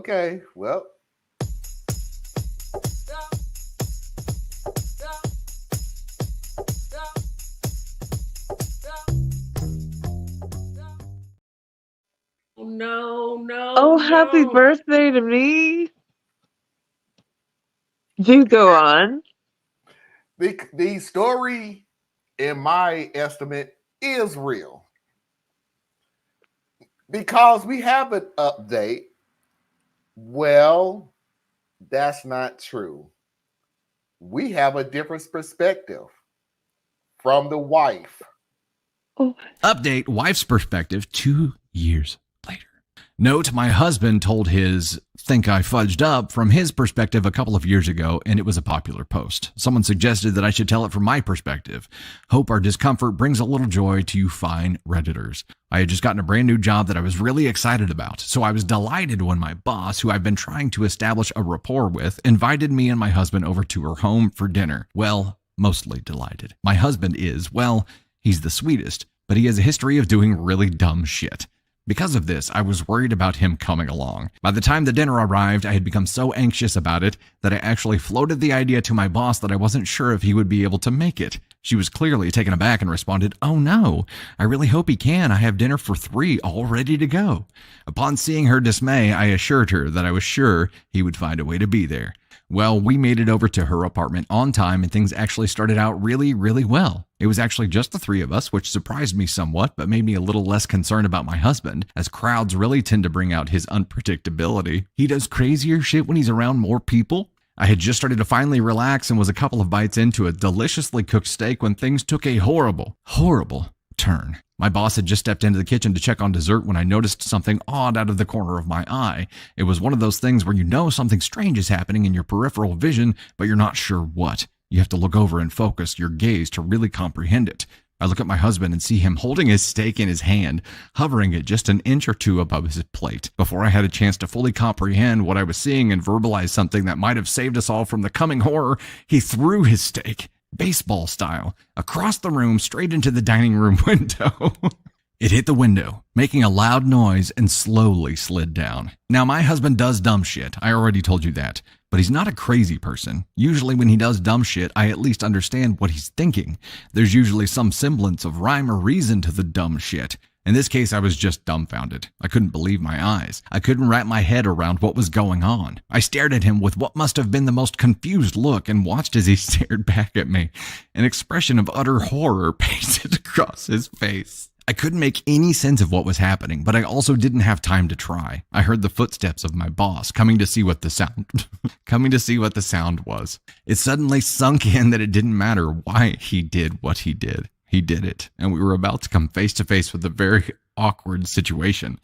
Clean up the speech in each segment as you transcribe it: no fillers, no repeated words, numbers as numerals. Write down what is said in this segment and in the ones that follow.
Okay, well, No, no, Oh, happy no. birthday to me. Do go on. the story, in my estimate, is real because we have an update. Well, that's not true. We have a different perspective from the wife. Oh, Update wife's perspective 2 years later. Note, my husband told his think I fudged up from his perspective a couple of years ago, and it was a popular post. Someone suggested that I should tell it from my perspective. Hope our discomfort brings a little joy to you fine Redditors. I had just gotten a brand new job that I was really excited about, so I was delighted when my boss, who I've been trying to establish a rapport with, invited me and my husband over to her home for dinner. Well, mostly delighted. My husband is, well, he's the sweetest, but he has a history of doing really dumb shit. Because of this, I was worried about him coming along. By the time the dinner arrived, I had become so anxious about it that I actually floated the idea to my boss that I wasn't sure if he would be able to make it. She was clearly taken aback and responded, "Oh no, I really hope he can. I have dinner for 3 all ready to go." Upon seeing her dismay, I assured her that I was sure he would find a way to be there. Well, we made it over to her apartment on time and things actually started out really, really well. It was actually just the 3 of us, which surprised me somewhat, but made me a little less concerned about my husband, as crowds really tend to bring out his unpredictability. He does crazier shit when he's around more people. I had just started to finally relax and was a couple of bites into a deliciously cooked steak when things took a horrible, horrible turn. My boss had just stepped into the kitchen to check on dessert when I noticed something odd out of the corner of my eye. It was one of those things where you know something strange is happening in your peripheral vision, but you're not sure what. You have to look over and focus your gaze to really comprehend it. I look at my husband and see him holding his steak in his hand, hovering it just an inch or two above his plate. Before I had a chance to fully comprehend what I was seeing and verbalize something that might have saved us all from the coming horror, he threw his steak, baseball style, across the room straight into the dining room window. It hit the window, making a loud noise and slowly slid down. Now, my husband does dumb shit. I already told you that. But he's not a crazy person. Usually when he does dumb shit, I at least understand what he's thinking. There's usually some semblance of rhyme or reason to the dumb shit. In this case, I was just dumbfounded. I couldn't believe my eyes. I couldn't wrap my head around what was going on. I stared at him with what must have been the most confused look and watched as he stared back at me. An expression of utter horror pasted across his face. I couldn't make any sense of what was happening, but I also didn't have time to try. I heard the footsteps of my boss coming to see what the sound was. It suddenly sunk in that it didn't matter why he did what he did. He did it, and we were about to come face to face with a very awkward situation.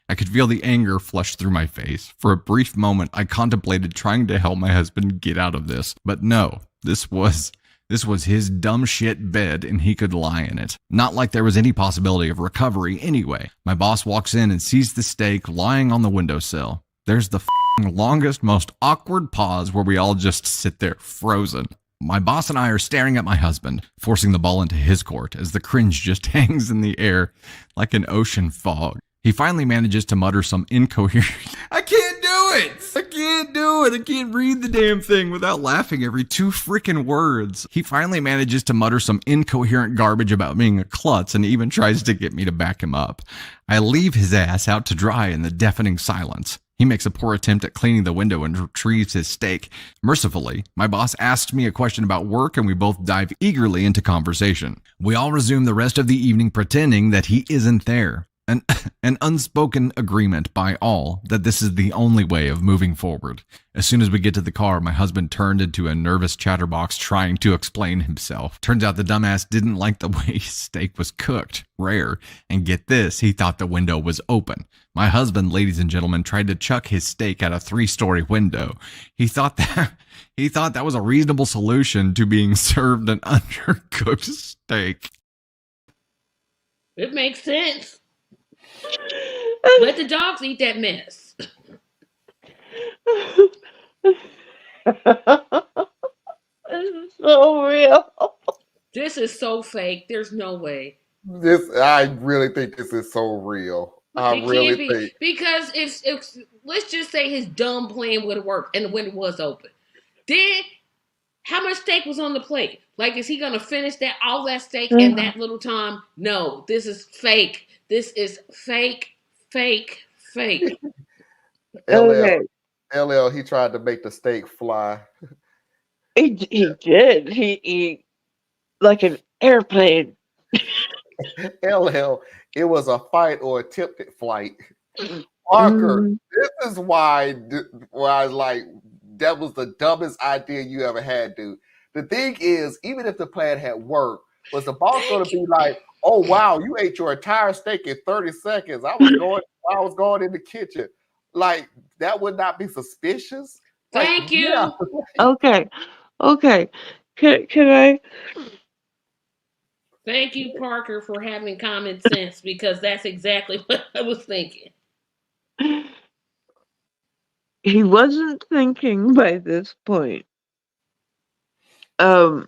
I could feel the anger flush through my face. For a brief moment, I contemplated trying to help my husband get out of this, but no, this was his dumb shit bed and he could lie in it. Not like there was any possibility of recovery anyway. My boss walks in and sees the steak lying on the windowsill. There's the longest, most awkward pause where we all just sit there frozen. My boss and I are staring at my husband, forcing the ball into his court as the cringe just hangs in the air like an ocean fog. He finally manages to mutter some incoherent... I can't do it! I can't do it! I can't read the damn thing without laughing every 2 freaking words. He finally manages to mutter some incoherent garbage about being a klutz and even tries to get me to back him up. I leave his ass out to dry in the deafening silence. He makes a poor attempt at cleaning the window and retrieves his steak. Mercifully, my boss asks me a question about work and we both dive eagerly into conversation. We all resume the rest of the evening pretending that he isn't there. An unspoken agreement by all that this is the only way of moving forward. As soon as we get to the car, my husband turned into a nervous chatterbox trying to explain himself. Turns out the dumbass didn't like the way his steak was cooked, rare, and get this, he thought the window was open. My husband, ladies and gentlemen, tried to chuck his steak out a 3-story window. He thought that was a reasonable solution to being served an undercooked steak. It makes sense. Let the dogs eat that mess. this is so real. This is so fake. There's no way. I really think this is so real. I It really can't be think because if let's just say his dumb plan would have worked and the window was open, then how much steak was on the plate? Like, is he gonna finish all that steak in that little time? No, this is fake. This is fake, fake, fake. LL Okay. LL he tried to make the steak fly. He did. He like an airplane. LL, it was a fight or attempted flight. Parker, Mm, this is why I was like, that was the dumbest idea you ever had, dude. The thing is, even if the plan had worked, was the boss going to be like, "Oh wow, you ate your entire steak in 30 seconds. I was going in the kitchen." Like that would not be suspicious. Like, Thank yeah, you. okay. Okay. Can I? Thank you, Parker, for having common sense because that's exactly what I was thinking. He wasn't thinking by this point. Marlon,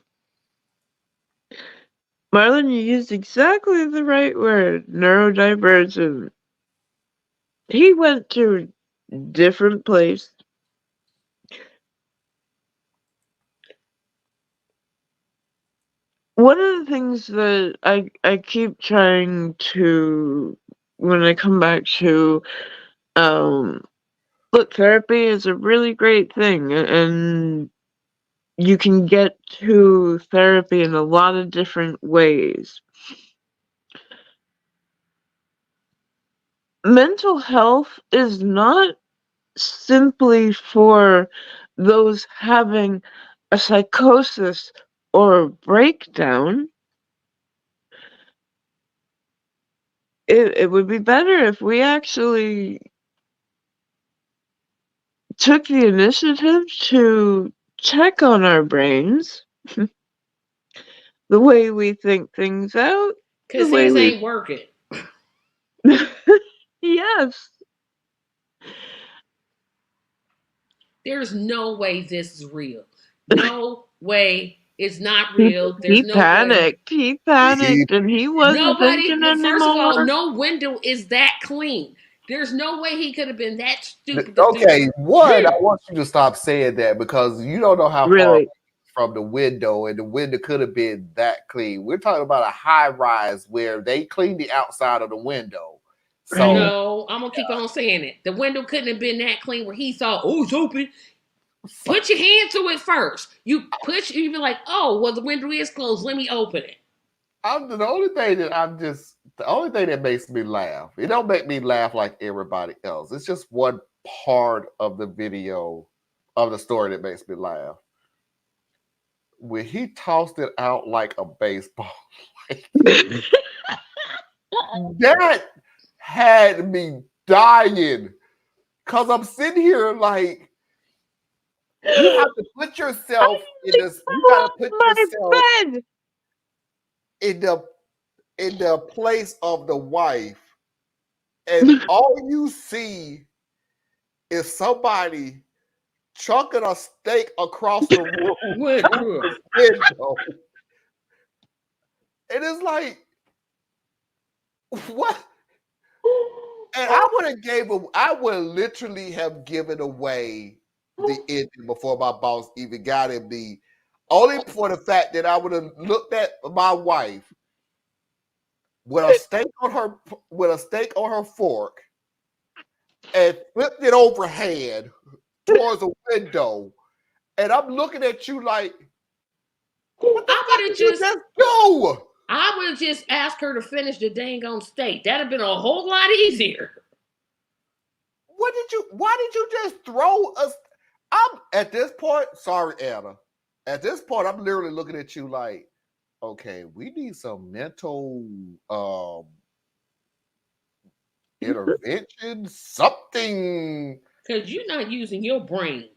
you used exactly the right word, neurodivergent. He went to a different place. One of the things that I keep trying to, when I come back to, look, therapy is a really great thing, and you can get to therapy in a lot of different ways. Mental health is not simply for those having a psychosis or a breakdown. It would be better if we actually took the initiative to check on our brains, the way we think things out, the Because way things we. ain't working. Yes. There's no way this is real. No way. It's not real. There's He no way. panicked. He he, panicked, and he wasn't thinking First of all, anymore. no window is that clean. There's no way he could have been that stupid to do. okay. One, I want you to stop saying that because you don't know how far Really. from the window, and the window could have been that clean. We're talking about a high rise where they cleaned the outside of the window. So No, I'm gonna keep on saying it. The window couldn't have been that clean where he thought, "Oh, it's open." Put your hand to it first. You be like, "Oh, well, the window is closed. Let me open it." the only thing that makes me laugh. It don't make me laugh like everybody else. It's just one part of the video of the story that makes me laugh. When he tossed it out like a baseball, that had me dying. Cause I'm sitting here like you have to put yourself in this. You gotta put My yourself bed. in the place of the wife, and all you see is somebody chucking a steak across the room through the window. And it's like, what? And I would literally have given away the ending before my boss even got in me. Only for the fact that I would have looked at my wife with a steak on her fork and flipped it overhand towards the window. And I'm looking at you like, what the fuck did you just do? I would have just asked her to finish the dang on steak. That'd have been a whole lot easier. Why did you just throw us? I'm at this point, sorry, Anna. At this point, I'm literally looking at you like, okay, we need some mental intervention, something. Because you're not using your brain.